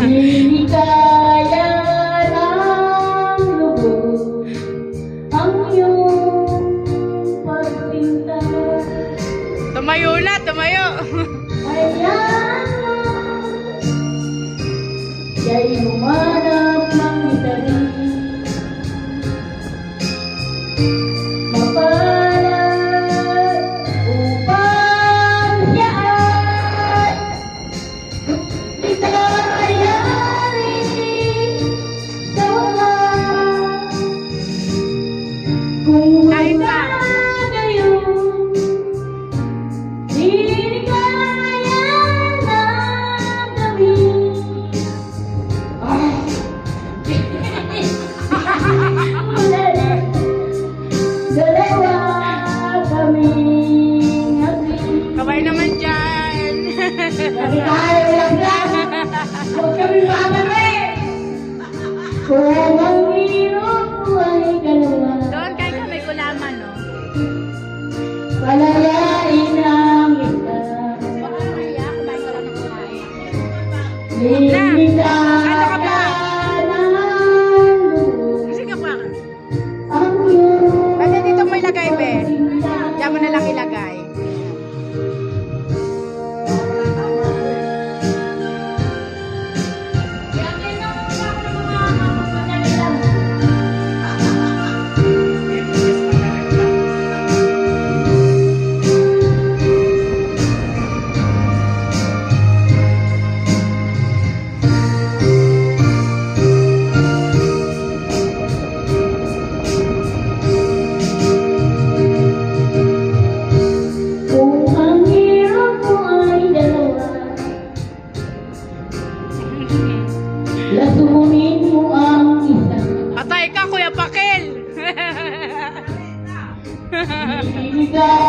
Hindi kaya ng lubos ang iyong pagpinta. Tumayo na, tumayo. Ayan mo, siya'y humanap ng itali. Mapalad upang siya ay itayari sa wakas. Kung Kain pa. wala gayon, hindi kaya ng gabi. Dalawa kaming agri. Kabay naman dyan. Sabi tayo lang lang. Huwag kami mamami. Kung ang hirap ko ay dalawa, Doon kayo ka may gulaman, no? palayain ang kita. Baka maya, kumain ka lang ng kumain. Hindi Ano ka ba? ng lubos Sige pa. ang iyong Pwede dito mo ilagay, be. pagpinta. Diyan mo na lang ilagay. Kung ang hirap mo ay dalawa, lasunin mo ang isa. Patay ka, Kuya Pakil. Ibigay